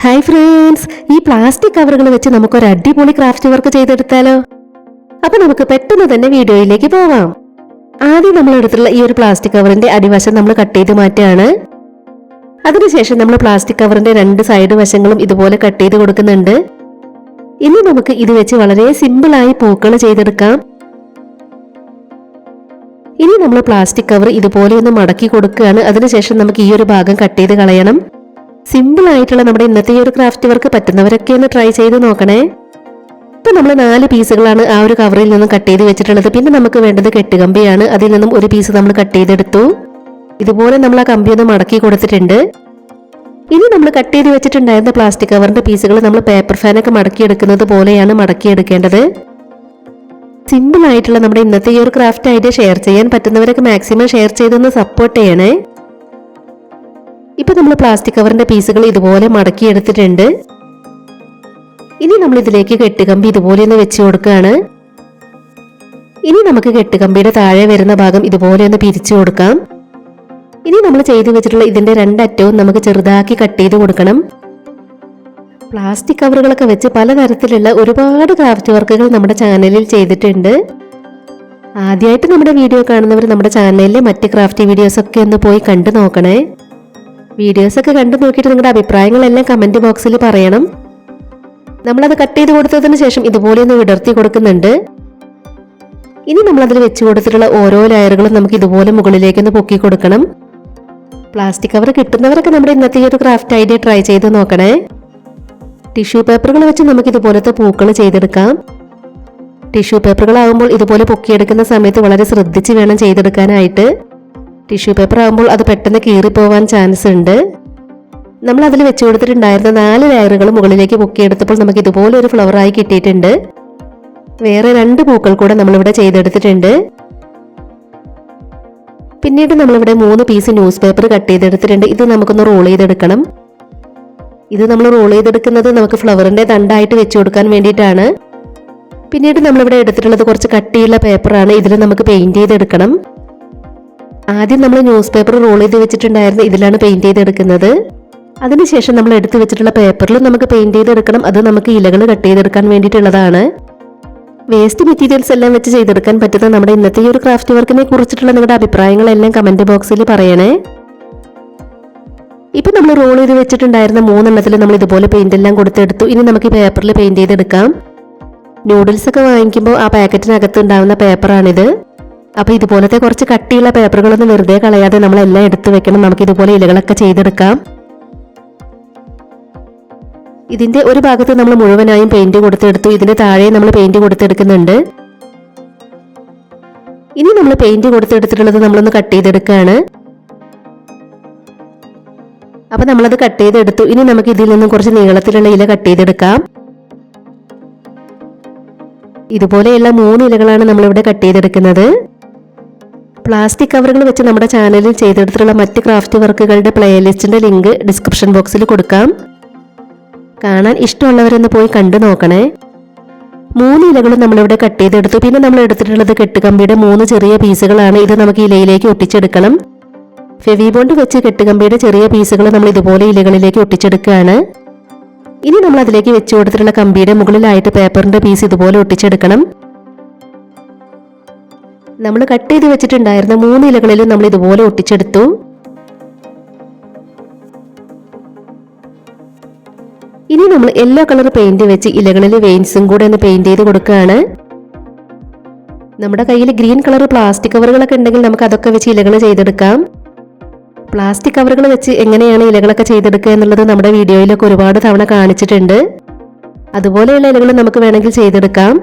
Hi friends, ഈ plastic കവറുകൾ വെച്ച് നമുക്കൊരു അടിപൊളി ക്രാഫ്റ്റ് വർക്ക് ചെയ്തെടുത്താലോ? അപ്പൊ നമുക്ക് പെട്ടെന്ന് തന്നെ വീഡിയോയിലേക്ക് പോവാം. ആദ്യം നമ്മൾ എടുത്തുള്ള ഈ ഒരു പ്ലാസ്റ്റിക് കവറിന്റെ അടിവശം നമ്മൾ കട്ട് ചെയ്ത് മാറ്റുകയാണ്. അതിനുശേഷം നമ്മൾ പ്ലാസ്റ്റിക് കവറിന്റെ രണ്ട് സൈഡ് വശങ്ങളും ഇതുപോലെ കട്ട് ചെയ്ത് കൊടുക്കുന്നുണ്ട്. ഇനി നമുക്ക് ഇത് വെച്ച് വളരെ സിമ്പിളായി പൂക്കൾ ചെയ്തെടുക്കാം. ഇനി നമ്മൾ പ്ലാസ്റ്റിക് കവർ ഇതുപോലെ ഒന്ന് മടക്കി കൊടുക്കുകയാണ്. അതിനുശേഷം നമുക്ക് ഈ ഒരു ഭാഗം കട്ട് ചെയ്ത് കളയണം. സിമ്പിൾ ആയിട്ടുള്ള നമ്മുടെ ഇന്നത്തെ ഈ ഒരു ക്രാഫ്റ്റ് വർക്ക് പറ്റുന്നവരൊക്കെ ഒന്ന് ട്രൈ ചെയ്ത് നോക്കണേ. ഇപ്പൊ നമ്മൾ 4 പീസുകളാണ് ആ ഒരു കവറിൽ നിന്നും കട്ട് ചെയ്ത് വെച്ചിട്ടുള്ളത്. പിന്നെ നമുക്ക് വേണ്ടത് കെട്ടുകമ്പിയാണ്. അതിൽ നിന്നും ഒരു പീസ് നമ്മൾ കട്ട് ചെയ്തെടുത്തു. ഇതുപോലെ നമ്മൾ ആ കമ്പി ഒന്ന് മടക്കി കൊടുത്തിട്ടുണ്ട്. ഇനി നമ്മൾ കട്ട് ചെയ്ത് വെച്ചിട്ടുണ്ടായിരുന്ന പ്ലാസ്റ്റിക് കവറിന്റെ പീസുകൾ നമ്മൾ പേപ്പർ ഫാനൊക്കെ മടക്കിയെടുക്കുന്നത് പോലെയാണ് മടക്കിയെടുക്കേണ്ടത്. സിമ്പിൾ ആയിട്ടുള്ള നമ്മുടെ ഇന്നത്തെ ഈ ഒരു ക്രാഫ്റ്റ് ഐഡിയ ഷെയർ ചെയ്യാൻ പറ്റുന്നവരൊക്കെ മാക്സിമം ഷെയർ ചെയ്തൊന്ന് സപ്പോർട്ട് ചെയ്യണേ. ഇപ്പൊ നമ്മൾ പ്ലാസ്റ്റിക് കവറിന്റെ പീസുകൾ ഇതുപോലെ മടക്കി എടുത്തിട്ടുണ്ട്. ഇനി നമ്മൾ ഇതിലേക്ക് കെട്ടുകമ്പി ഇതുപോലെ ഒന്ന് വെച്ച് കൊടുക്കുകയാണ്. ഇനി നമുക്ക് കെട്ടുകമ്പിയുടെ താഴെ വരുന്ന ഭാഗം ഇതുപോലെ ഒന്ന് പിരിച്ചു കൊടുക്കാം. ഇനി നമ്മൾ ചെയ്തു വെച്ചിട്ടുള്ള ഇതിന്റെ രണ്ടറ്റവും നമുക്ക് ചെറുതാക്കി കട്ട് ചെയ്ത് കൊടുക്കണം. പ്ലാസ്റ്റിക് കവറുകളൊക്കെ വെച്ച് പലതരത്തിലുള്ള ഒരുപാട് ക്രാഫ്റ്റ് വർക്കുകൾ നമ്മുടെ ചാനലിൽ ചെയ്തിട്ടുണ്ട്. ആദ്യമായിട്ട് നമ്മുടെ വീഡിയോ കാണുന്നവർ നമ്മുടെ ചാനലിലെ മറ്റ് ക്രാഫ്റ്റ് വീഡിയോസ് ഒക്കെ ഒന്ന് പോയി കണ്ടു നോക്കണേ. വീഡിയോസ് ഒക്കെ കണ്ടു നോക്കിയിട്ട് നിങ്ങളുടെ അഭിപ്രായങ്ങളെല്ലാം കമന്റ് ബോക്സിൽ പറയണം. നമ്മളത് കട്ട് ചെയ്ത് കൊടുത്തതിന് ശേഷം ഇതുപോലെ ഒന്ന് വിടർത്തി കൊടുക്കുന്നുണ്ട്. ഇനി നമ്മളതിൽ വെച്ച് കൊടുത്തിട്ടുള്ള ഓരോ ലെയറുകളും നമുക്ക് ഇതുപോലെ മുകളിലേക്കൊന്ന് പൊക്കി കൊടുക്കണം. പ്ലാസ്റ്റിക് കവർ കിട്ടുന്നവരൊക്കെ നമ്മുടെ ഇന്നത്തെ ഈ ഒരു ക്രാഫ്റ്റ് ഐഡിയ ട്രൈ ചെയ്ത് നോക്കണേ. ടിഷ്യൂ പേപ്പറുകൾ വെച്ച് നമുക്ക് ഇതുപോലത്തെ പൂക്കൾ ചെയ്തെടുക്കാം. ടിഷ്യൂ പേപ്പറുകളാകുമ്പോൾ ഇതുപോലെ പൊക്കിയെടുക്കുന്ന സമയത്ത് വളരെ ശ്രദ്ധിച്ച് വേണം ചെയ്തെടുക്കാനായിട്ട്. ടിഷ്യൂ പേപ്പർ ആകുമ്പോൾ അത് പെട്ടെന്ന് കീറിപ്പോവാൻ ചാൻസ് ഉണ്ട്. നമ്മൾ അതിൽ വെച്ച് കൊടുത്തിട്ടുണ്ടായിരുന്ന 4 ലെയറുകൾ മുകളിലേക്ക് പൊക്കിയെടുത്തപ്പോൾ നമുക്ക് ഇതുപോലെ ഒരു ഫ്ലവറായി കിട്ടിയിട്ടുണ്ട്. വേറെ 2 പൂക്കൾ കൂടെ നമ്മളിവിടെ ചെയ്തെടുത്തിട്ടുണ്ട്. പിന്നീട് നമ്മളിവിടെ 3 പീസ് ന്യൂസ് പേപ്പർ കട്ട് ചെയ്തെടുത്തിട്ടുണ്ട്. ഇത് നമുക്കൊന്ന് റോൾ ചെയ്തെടുക്കണം. ഇത് നമ്മൾ റോൾ ചെയ്തെടുക്കുന്നത് നമുക്ക് ഫ്ലവറിന്റെ തണ്ടായിട്ട് വെച്ച് കൊടുക്കാൻ വേണ്ടിയിട്ടാണ്. പിന്നീട് നമ്മളിവിടെ എടുത്തിട്ടുള്ളത് കുറച്ച് കട്ടിയുള്ള പേപ്പറാണ്. ഇതിൽ നമുക്ക് പെയിന്റ് ചെയ്തെടുക്കണം. ആദ്യം നമ്മൾ ന്യൂസ് പേപ്പർ റോൾ ചെയ്ത് വെച്ചിട്ടുണ്ടായിരുന്നു. ഇതിലാണ് പെയിന്റ് ചെയ്തെടുക്കുന്നത്. അതിനുശേഷം നമ്മൾ എടുത്തു വെച്ചിട്ടുള്ള പേപ്പറിൽ നമുക്ക് പെയിന്റ് ചെയ്തെടുക്കണം. അത് നമുക്ക് ഇലകൾ കട്ട് ചെയ്തെടുക്കാൻ വേണ്ടിയിട്ടുള്ളതാണ്. വേസ്റ്റ് മെറ്റീരിയൽസ് എല്ലാം വെച്ച് ചെയ്തെടുക്കാൻ പറ്റുന്ന നമ്മുടെ ഇന്നത്തെ ഈ ഒരു ക്രാഫ്റ്റ് വർക്കിനെ കുറിച്ചിട്ടുള്ള നിങ്ങളുടെ അഭിപ്രായങ്ങളെല്ലാം കമന്റ് ബോക്സിൽ പറയണേ. ഇപ്പൊ നമ്മൾ റോൾ ചെയ്ത് വെച്ചിട്ടുണ്ടായിരുന്ന 3 എണ്ണത്തിൽ നമ്മൾ ഇതുപോലെ പെയിന്റ് എല്ലാം കൊടുത്തെടുത്തു. ഇനി നമുക്ക് ഈ പേപ്പറിൽ പെയിന്റ് ചെയ്തെടുക്കാം. നൂഡിൽസ് ഒക്കെ വാങ്ങിക്കുമ്പോൾ ആ പാക്കറ്റിനകത്ത് ഉണ്ടാവുന്ന പേപ്പറാണിത്. അപ്പൊ ഇതുപോലത്തെ കുറച്ച് കട്ടിയുള്ള പേപ്പറുകളൊന്നും വെറുതെ കളയാതെ നമ്മളെല്ലാം എടുത്തു വെക്കണം. നമുക്ക് ഇതുപോലെ ഇലകളൊക്കെ ചെയ്തെടുക്കാം. ഇതിന്റെ ഒരു ഭാഗത്ത് നമ്മൾ മുഴുവനായും പെയിന്റ് കൊടുത്തെടുത്തു. ഇതിന്റെ താഴെ നമ്മൾ പെയിന്റ് കൊടുത്തെടുക്കുന്നുണ്ട്. ഇനി നമ്മൾ പെയിന്റ് കൊടുത്തെടുത്തിട്ടുള്ളത് നമ്മളൊന്ന് കട്ട് ചെയ്തെടുക്കുകയാണ്. അപ്പൊ നമ്മളത് കട്ട് ചെയ്തെടുത്തു. ഇനി നമുക്ക് ഇതിൽ നിന്നും കുറച്ച് നീളത്തിലുള്ള ഇല കട്ട് ചെയ്തെടുക്കാം. ഇതുപോലെയുള്ള 3 ഇലകളാണ് നമ്മളിവിടെ കട്ട് ചെയ്തെടുക്കുന്നത്. പ്ലാസ്റ്റിക് കവറുകൾ വെച്ച് നമ്മുടെ ചാനലിൽ ചെയ്തെടുത്തിട്ടുള്ള മറ്റ് ക്രാഫ്റ്റ് വർക്കുകളുടെ പ്ലേലിസ്റ്റിന്റെ ലിങ്ക് ഡിസ്ക്രിപ്ഷൻ ബോക്സിൽ കൊടുക്കാം. കാണാൻ ഇഷ്ടമുള്ളവരൊന്ന് പോയി കണ്ടു നോക്കണേ. 3 ഇലകളും നമ്മളിവിടെ കട്ട് ചെയ്തെടുത്തു. പിന്നെ നമ്മൾ എടുത്തിട്ടുള്ളത് കെട്ടുകമ്പിയുടെ 3 ചെറിയ പീസുകളാണ്. ഇത് നമുക്ക് ഇലയിലേക്ക് ഒട്ടിച്ചെടുക്കണം. ഫെവിബോണ്ട് വെച്ച് കെട്ടുകമ്പിയുടെ ചെറിയ പീസുകൾ നമ്മൾ ഇതുപോലെ ഇലകളിലേക്ക് ഒട്ടിച്ചെടുക്കുകയാണ്. ഇനി നമ്മൾ അതിലേക്ക് വെച്ച് കൊടുത്തിട്ടുള്ള കമ്പിയുടെ മുകളിലായിട്ട് പേപ്പറിന്റെ പീസ് ഇതുപോലെ ഒട്ടിച്ചെടുക്കണം. നമ്മൾ കട്ട് ചെയ്ത് വെച്ചിട്ടുണ്ടായിരുന്ന 3 ഇലകളിലും നമ്മൾ ഇതുപോലെ ഒട്ടിച്ചെടുത്തു. ഇനി നമ്മൾ യെല്ലോ കളർ പെയിന്റ് വെച്ച് ഇലകളിൽ വെയിൻസും കൂടെ ഒന്ന് പെയിന്റ് ചെയ്ത് കൊടുക്കുകയാണ്. നമ്മുടെ കയ്യിൽ ഗ്രീൻ കളർ പ്ലാസ്റ്റിക് കവറുകളൊക്കെ ഉണ്ടെങ്കിൽ നമുക്ക് അതൊക്കെ വെച്ച് ഇലകൾ ചെയ്തെടുക്കാം. പ്ലാസ്റ്റിക് കവറുകൾ വെച്ച് എങ്ങനെയാണ് ഇലകളൊക്കെ ചെയ്തെടുക്കുക എന്നുള്ളത് നമ്മുടെ വീഡിയോയിലൊക്കെ ഒരുപാട് തവണ കാണിച്ചിട്ടുണ്ട്. അതുപോലെയുള്ള ഇലകൾ നമുക്ക് വേണമെങ്കിൽ ചെയ്തെടുക്കാം.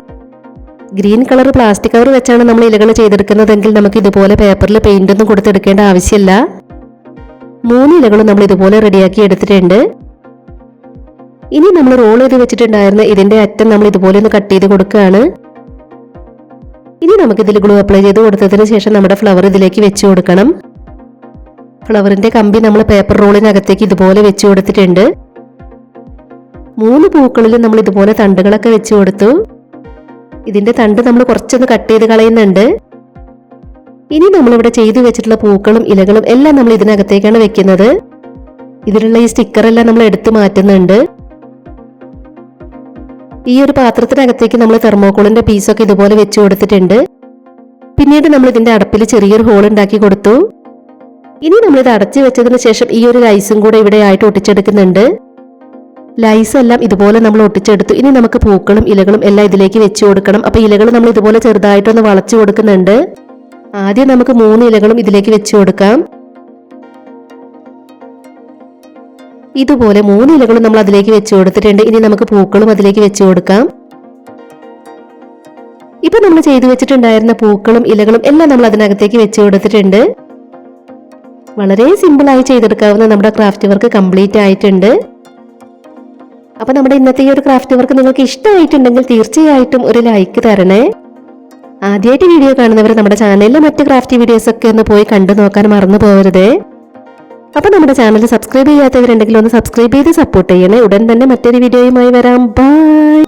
ഗ്രീൻ കളർ പ്ലാസ്റ്റിക് കവർ വെച്ചാണ് നമ്മൾ ഇലകൾ ചെയ്തെടുക്കുന്നതെങ്കിൽ നമുക്ക് ഇതുപോലെ പേപ്പറിൽ പെയിന്റ് ഒന്നും കൊടുത്തെടുക്കേണ്ട ആവശ്യമില്ല. 3 ഇലകളും നമ്മൾ ഇതുപോലെ റെഡിയാക്കി എടുത്തിട്ടുണ്ട്. ഇനി നമ്മൾ റോൾ ചെയ്ത് വെച്ചിട്ടുണ്ടായിരുന്ന ഇതിന്റെ അറ്റം നമ്മൾ ഇതുപോലെ ഒന്ന് കട്ട് ചെയ്ത് കൊടുക്കുകയാണ്. ഇനി നമുക്ക് ഇതിൽ ഗ്ലൂ അപ്ലൈ ചെയ്ത് കൊടുത്തതിന് ശേഷം നമ്മുടെ ഫ്ലവർ ഇതിലേക്ക് വെച്ച് കൊടുക്കണം. ഫ്ലവറിന്റെ കമ്പി നമ്മൾ പേപ്പർ റോളിനകത്തേക്ക് ഇതുപോലെ വെച്ച് കൊടുത്തിട്ടുണ്ട്. 3 പൂക്കളിലും നമ്മൾ ഇതുപോലെ തണ്ടുകളൊക്കെ വെച്ച് കൊടുത്തു. ഇതിന്റെ തണ്ട് നമ്മൾ കുറച്ചൊന്ന് കട്ട് ചെയ്ത് കളയുന്നുണ്ട്. ഇനി നമ്മളിവിടെ ചെയ്തു വെച്ചിട്ടുള്ള പൂക്കളും ഇലകളും എല്ലാം നമ്മൾ ഇതിനകത്തേക്കാണ് വെക്കുന്നത്. ഇതിലുള്ള ഈ സ്റ്റിക്കറെല്ലാം നമ്മൾ എടുത്തു മാറ്റുന്നുണ്ട്. ഈ ഒരു പാത്രത്തിനകത്തേക്ക് നമ്മൾ തെർമോക്കോളിന്റെ പീസൊക്കെ ഇതുപോലെ വെച്ച് കൊടുത്തിട്ടുണ്ട്. പിന്നീട് നമ്മൾ ഇതിന്റെ അടപ്പിൽ ചെറിയൊരു ഹോൾ ഉണ്ടാക്കി കൊടുത്തു. ഇനി നമ്മളിത് അടച്ചു വെച്ചതിന് ശേഷം ഈ ഒരു ലൈസും കൂടെ ഇവിടെ ആയിട്ട് ഒട്ടിച്ചെടുക്കുന്നുണ്ട്. ലൈസ് എല്ലാം ഇതുപോലെ നമ്മൾ ഒട്ടിച്ചെടുത്തു. ഇനി നമുക്ക് പൂക്കളും ഇലകളും എല്ലാം ഇതിലേക്ക് വെച്ച് കൊടുക്കണം. അപ്പൊ ഇലകൾ നമ്മൾ ഇതുപോലെ ചെറുതായിട്ടൊന്ന് വളച്ചു കൊടുക്കുന്നുണ്ട്. ആദ്യം നമുക്ക് 3 ഇലകളും ഇതിലേക്ക് വെച്ച് കൊടുക്കാം. ഇതുപോലെ 3 ഇലകളും നമ്മൾ അതിലേക്ക് വെച്ച് കൊടുത്തിട്ടുണ്ട്. ഇനി നമുക്ക് പൂക്കളും അതിലേക്ക് വെച്ച് കൊടുക്കാം. ഇപ്പൊ നമ്മൾ ചെയ്തു വെച്ചിട്ടുണ്ടായിരുന്ന പൂക്കളും ഇലകളും എല്ലാം നമ്മൾ അതിനകത്തേക്ക് വെച്ച് കൊടുത്തിട്ടുണ്ട്. വളരെ സിമ്പിൾ ആയി ചെയ്തെടുക്കാവുന്ന നമ്മുടെ ക്രാഫ്റ്റ് വർക്ക് കംപ്ലീറ്റ് ആയിട്ടുണ്ട്. അപ്പൊ നമ്മുടെ ഇന്നത്തെ ഈ ഒരു ക്രാഫ്റ്റ് വർക്ക് നിങ്ങൾക്ക് ഇഷ്ടമായിട്ടുണ്ടെങ്കിൽ തീർച്ചയായിട്ടും ഒരു ലൈക്ക് തരണേ. ആദ്യമായിട്ട് വീഡിയോ കാണുന്നവർ നമ്മുടെ ചാനലിലെ മറ്റ് ക്രാഫ്റ്റ് വീഡിയോസ് ഒക്കെ ഒന്ന് പോയി കണ്ടു നോക്കാൻ മറന്നു പോകരുതേ. അപ്പൊ നമ്മുടെ ചാനൽ സബ്സ്ക്രൈബ് ചെയ്യാത്തവരുണ്ടെങ്കിൽ ഒന്ന് സബ്സ്ക്രൈബ് ചെയ്ത് സപ്പോർട്ട് ചെയ്യണേ. ഉടൻ തന്നെ മറ്റൊരു വീഡിയോയുമായി വരാം. ബൈ.